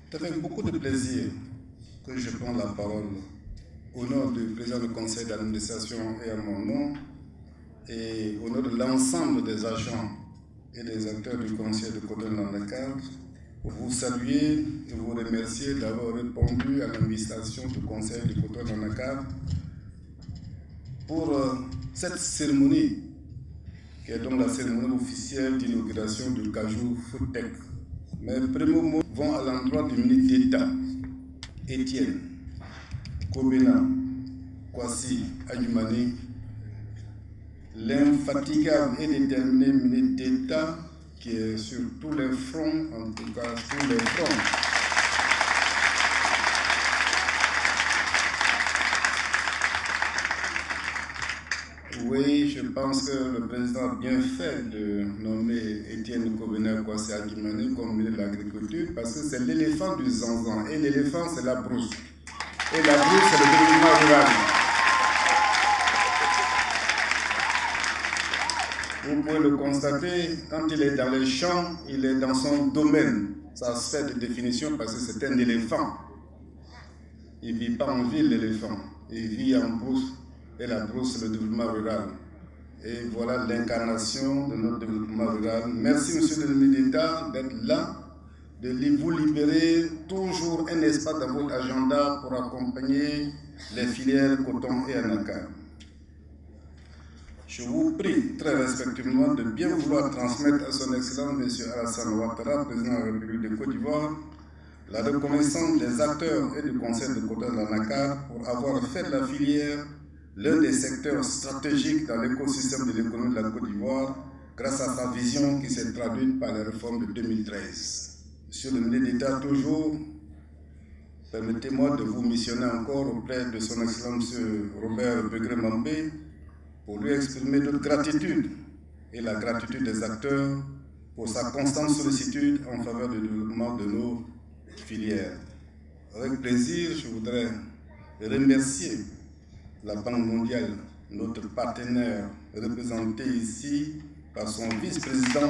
C'est avec beaucoup de plaisir que je prends la parole au nom du président du conseil d'administration et à mon nom, et au nom de l'ensemble des agents et des acteurs du conseil de Cotonou-Dakar, pour vous saluer et vous remercier d'avoir répondu à l'invitation du conseil de Cotonou-Dakar pour cette cérémonie, qui est donc la cérémonie officielle d'inauguration du Kajou Foodtech. Mes premiers mots vont à l'endroit du ministre d'État, Étienne Kobena Kwasi Adjumani, l'infatigable et déterminé ministre d'État qui est sur tous les fronts, en tout cas tous les fronts. Oui, je pense que le président a bien fait de nommer Étienne Kobena Kwasi Adjumani comme ministre de l'Agriculture, parce que c'est l'éléphant du Zanzan, et l'éléphant c'est la brousse. Et la brousse c'est le développement rural. Vous pouvez le constater, quand il est dans les champs, il est dans son domaine. Ça se fait de définition parce que c'est un éléphant. Il ne vit pas en ville, l'éléphant. Il vit en brousse. Et la brousse, c'est le développement rural. Et voilà l'incarnation de notre développement rural. Merci, monsieur le ministre d'État, d'être là, de vous libérer toujours un espace dans votre agenda pour accompagner les filières coton et anacarde. Je vous prie très respectueusement de bien vouloir transmettre à son Excellence M. Alassane Ouattara, président de la République de Côte d'Ivoire, la reconnaissance des acteurs et du conseil de Cotonou-Dakar pour avoir fait de la filière l'un des secteurs stratégiques dans l'écosystème de l'économie de la Côte d'Ivoire grâce à sa vision qui s'est traduite par les réformes de 2013. Monsieur le ministre d'État, toujours, permettez-moi de vous missionner encore auprès de son Excellence M. Robert Begré-Mambé pour lui exprimer notre gratitude et la gratitude des acteurs pour sa constante sollicitude en faveur du développement de nos filières. Avec plaisir, je voudrais remercier la Banque mondiale, notre partenaire représenté ici par son vice-président,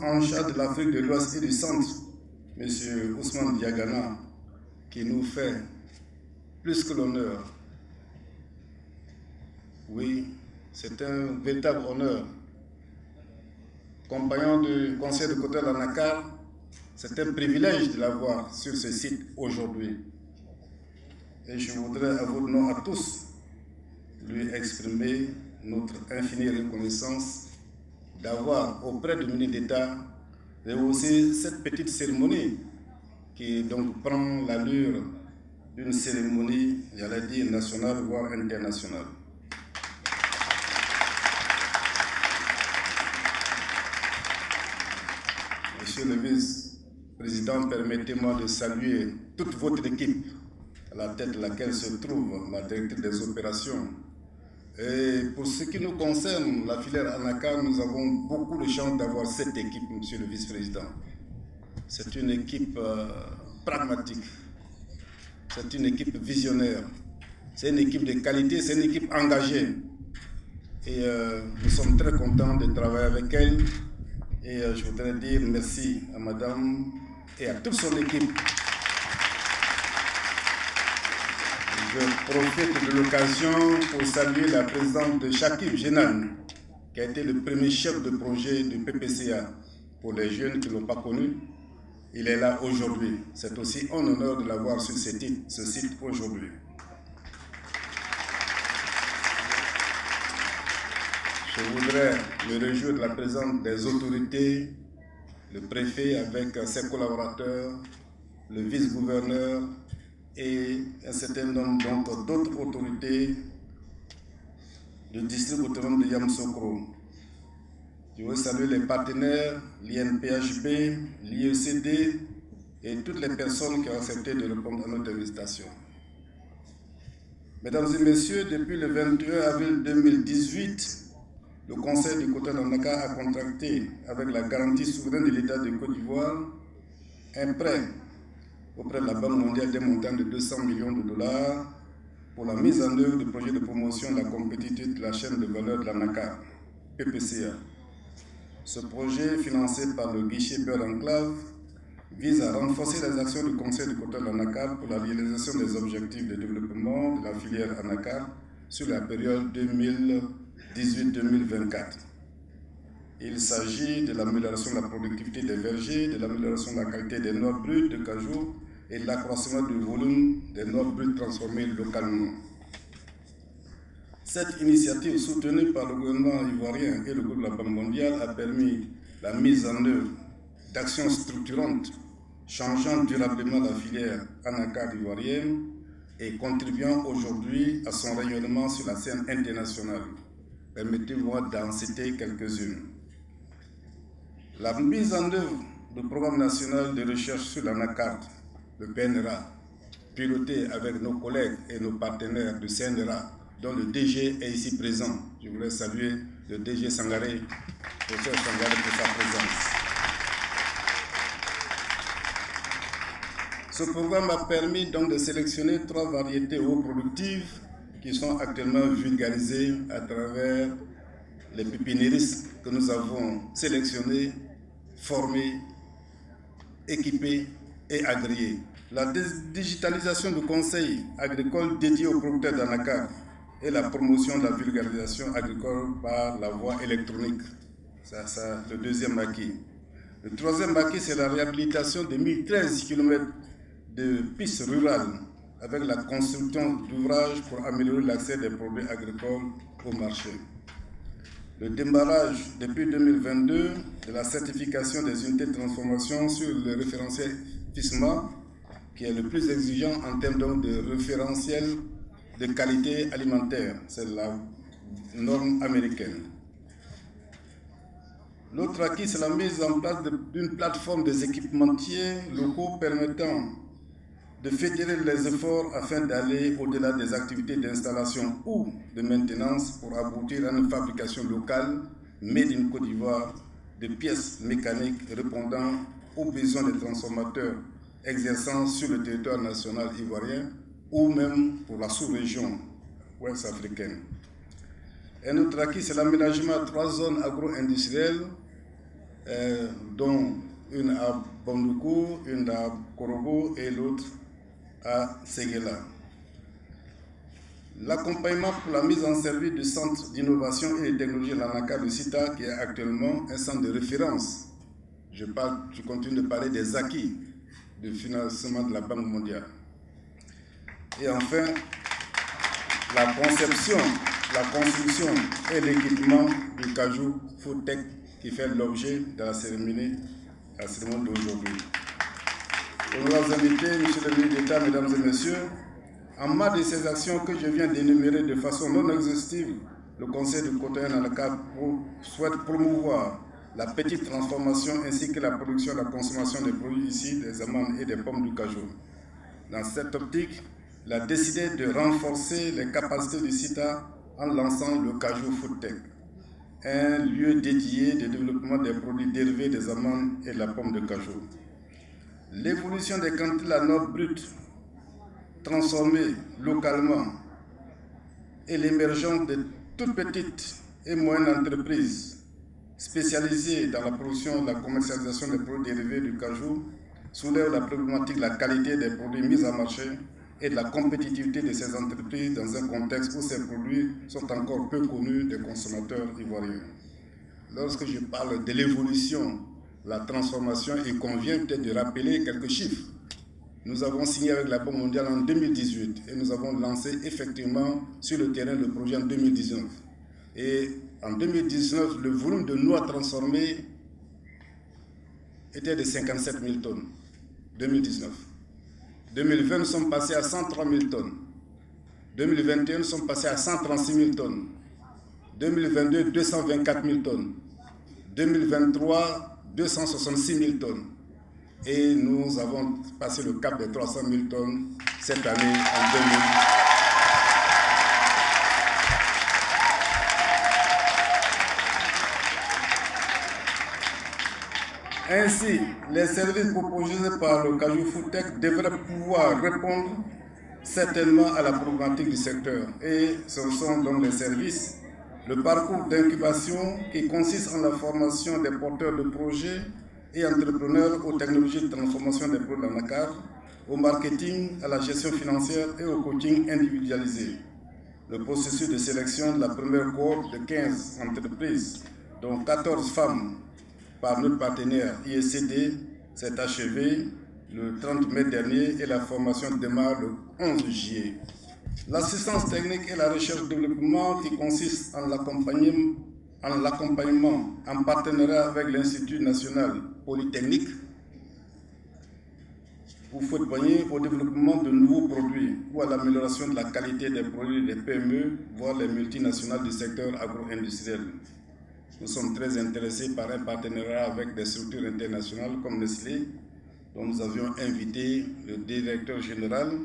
en charge de l'Afrique de l'Ouest et du Centre, M. Ousmane Diagana, qui nous fait plus que l'honneur. Oui, c'est un véritable honneur. Compagnon du conseil de Cotonou-Dakar, c'est un privilège de l'avoir sur ce site aujourd'hui. Et je voudrais à votre nom à tous lui exprimer notre infinie reconnaissance d'avoir auprès du ministre d'État rehaussé cette petite cérémonie qui donc prend l'allure d'une cérémonie, j'allais dire nationale, voire internationale. Monsieur le vice-président, permettez-moi de saluer toute votre équipe, à la tête de laquelle se trouve la directrice des opérations. Et pour ce qui nous concerne, la filière anacarde, nous avons beaucoup de chance d'avoir cette équipe, monsieur le vice-président. C'est une équipe pragmatique, c'est une équipe visionnaire, c'est une équipe de qualité, c'est une équipe engagée. Et nous sommes très contents de travailler avec elle. Et je voudrais dire merci à madame et à toute son équipe. Je profite de l'occasion pour saluer la présidente de Chakib Jenan, qui a été le premier chef de projet du PPCA pour les jeunes qui ne l'ont pas connu. Il est là aujourd'hui. C'est aussi un honneur de l'avoir sur ce site aujourd'hui. Je voudrais me réjouir de la présence des autorités, le préfet avec ses collaborateurs, le vice-gouverneur et un certain nombre d'autres autorités du district autonome de Yamoussoukro. Je veux saluer les partenaires, l'INPHB, l'IECD et toutes les personnes qui ont accepté de répondre à notre invitation. Mesdames et messieurs, depuis le 21 avril 2018, le Conseil de Cotonou-Dakar a contracté avec la garantie souveraine de l'État de Côte d'Ivoire un prêt auprès de la Banque mondiale d'un montant de 200 millions de dollars pour la mise en œuvre du projet de promotion de la compétitivité de la chaîne de valeur de l'ANACAR, PPCA. Ce projet, financé par le guichet Beurre Enclave, vise à renforcer les actions du Conseil du quota de l'ANACAR pour la réalisation des objectifs de développement de la filière ANACAR sur la période 2018-2024. Il s'agit de l'amélioration de la productivité des vergers, de l'amélioration de la qualité des noix brutes de cajou et de l'accroissement du volume des noix brutes transformées localement. Cette initiative soutenue par le gouvernement ivoirien et le groupe de la Banque mondiale a permis la mise en œuvre d'actions structurantes changeant durablement la filière ANACAR ivoirienne et contribuant aujourd'hui à son rayonnement sur la scène internationale. Permettez-moi d'en citer quelques-unes. La mise en œuvre du programme national de recherche sur l'ANACAR, le PNRA, piloté avec nos collègues et nos partenaires du CNRA, dont le DG est ici présent. Je voulais saluer le DG Sangaré, professeur Sangaré, pour sa présence. Ce programme a permis donc de sélectionner 3 variétés haut productives qui sont actuellement vulgarisées à travers les pépiniéristes que nous avons sélectionnés, formés, équipés et agréés. La digitalisation du conseil agricole dédié aux producteurs d'ANACAR et la promotion de la vulgarisation agricole par la voie électronique. C'est le deuxième acquis. Le troisième acquis, c'est la réhabilitation de 1013 km de pistes rurales avec la construction d'ouvrages pour améliorer l'accès des produits agricoles au marché. Le démarrage depuis 2022 de la certification des unités de transformation sur le référentiel FISMA, qui est le plus exigeant en termes de référentiel de qualité alimentaire. C'est la norme américaine. L'autre acquis, c'est la mise en place d'une plateforme des équipementiers locaux permettant de fédérer les efforts afin d'aller au-delà des activités d'installation ou de maintenance pour aboutir à une fabrication locale, made in Côte d'Ivoire, de pièces mécaniques répondant aux besoins des transformateurs exerçant sur le territoire national ivoirien ou même pour la sous-région ouest africaine. Un autre acquis, c'est l'aménagement à 3 zones agro-industrielles, dont une à Bamoukou, une à Korogo et l'autre à Séguéla. L'accompagnement pour la mise en service du centre d'innovation et de technologie de l'ANACAR de CITA, qui est actuellement un centre de référence. Je continue de parler des acquis du financement de la Banque mondiale. Et enfin, la conception, la construction et l'équipement du cajou Foodtech qui fait l'objet de la cérémonie d'aujourd'hui. Honorables invités, Monsieur le ministre d'État, Mesdames et Messieurs, en marge de ces actions que je viens d'énumérer de façon non exhaustive, le Conseil du quota ANACAR souhaite promouvoir la petite transformation ainsi que la production et la consommation des produits ici, des amandes et des pommes du cajou. Dans cette optique, il a décidé de renforcer les capacités du CITA en lançant le Cajou Foodtech, un lieu dédié de développement des produits dérivés des amandes et de la pomme de cajou. L'évolution des quantités de la noix brute transformée localement et l'émergence de toutes petites et moyennes entreprises spécialisées dans la production et la commercialisation des produits dérivés du cajou soulève la problématique de la qualité des produits mis en marché et de la compétitivité de ces entreprises dans un contexte où ces produits sont encore peu connus des consommateurs ivoiriens. Lorsque je parle de l'évolution, la transformation, il convient peut-être de rappeler quelques chiffres. Nous avons signé avec la Banque mondiale en 2018 et nous avons lancé effectivement sur le terrain le projet en 2019. Et en 2019, le volume de noix transformées était de 57 000 tonnes. 2019. 2020, nous sommes passés à 103 000 tonnes. 2021, nous sommes passés à 136 000 tonnes. 2022, 224 000 tonnes. 2023, 266 000 tonnes. Et nous avons passé le cap des 300 000 tonnes cette année en 2020. Ainsi, les services proposés par le Cajou Foodtech devraient pouvoir répondre certainement à la problématique du secteur. Et ce sont donc les services, le parcours d'incubation qui consiste en la formation des porteurs de projets et entrepreneurs aux technologies de transformation des produits de l'ANACAR, au marketing, à la gestion financière et au coaching individualisé. Le processus de sélection de la première cohorte de 15 entreprises, dont 14 femmes par notre partenaire ISCD, s'est achevé le 30 mai dernier et la formation démarre le 11 juillet. L'assistance technique et la recherche-développement qui consiste en l'accompagnement en partenariat avec l'Institut national polytechnique pour accompagner au développement de nouveaux produits ou à l'amélioration de la qualité des produits des PME, voire les multinationales du secteur agro-industriel. Nous sommes très intéressés par un partenariat avec des structures internationales comme Nestlé, dont nous avions invité le directeur général,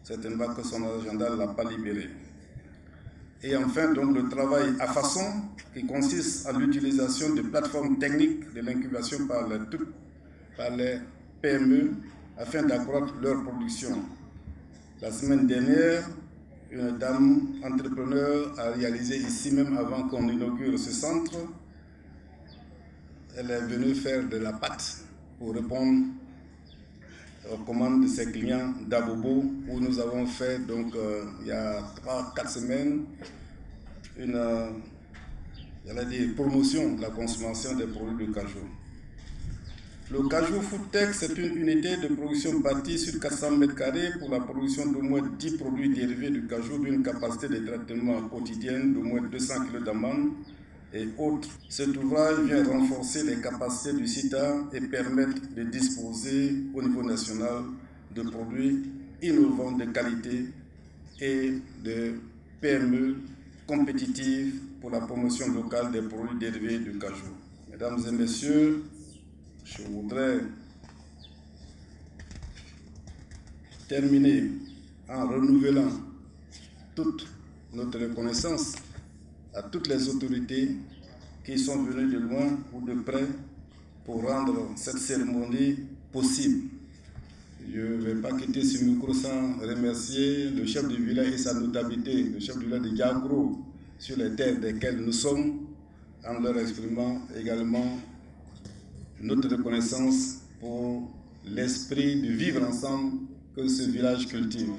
certainement que son agenda ne l'a pas libéré. Et enfin, donc, le travail à façon, qui consiste en l'utilisation de plateformes techniques de l'incubation par les PME afin d'accroître leur production. La semaine dernière, une dame entrepreneur a réalisé ici même avant qu'on inaugure ce centre. Elle est venue faire de la pâte pour répondre aux commandes de ses clients d'Abobo, où nous avons fait donc il y a 3-4 semaines une promotion de la consommation des produits de cajou. Le Cajou Foodtech, c'est une unité de production bâtie sur 400 m² pour la production d'au moins 10 produits dérivés du cajou d'une capacité de traitement quotidienne d'au moins 200 kg d'amandes et autres. Cet ouvrage vient renforcer les capacités du CITA et permettre de disposer au niveau national de produits innovants de qualité et de PME compétitives pour la promotion locale des produits dérivés du cajou. Mesdames et messieurs, je voudrais terminer en renouvelant toute notre reconnaissance à toutes les autorités qui sont venues de loin ou de près pour rendre cette cérémonie possible. Je ne vais pas quitter ce micro sans remercier le chef du village et sa notabilité, le chef du village de Diagro, sur les terres desquelles nous sommes, en leur exprimant également notre reconnaissance pour l'esprit de vivre ensemble que ce village cultive.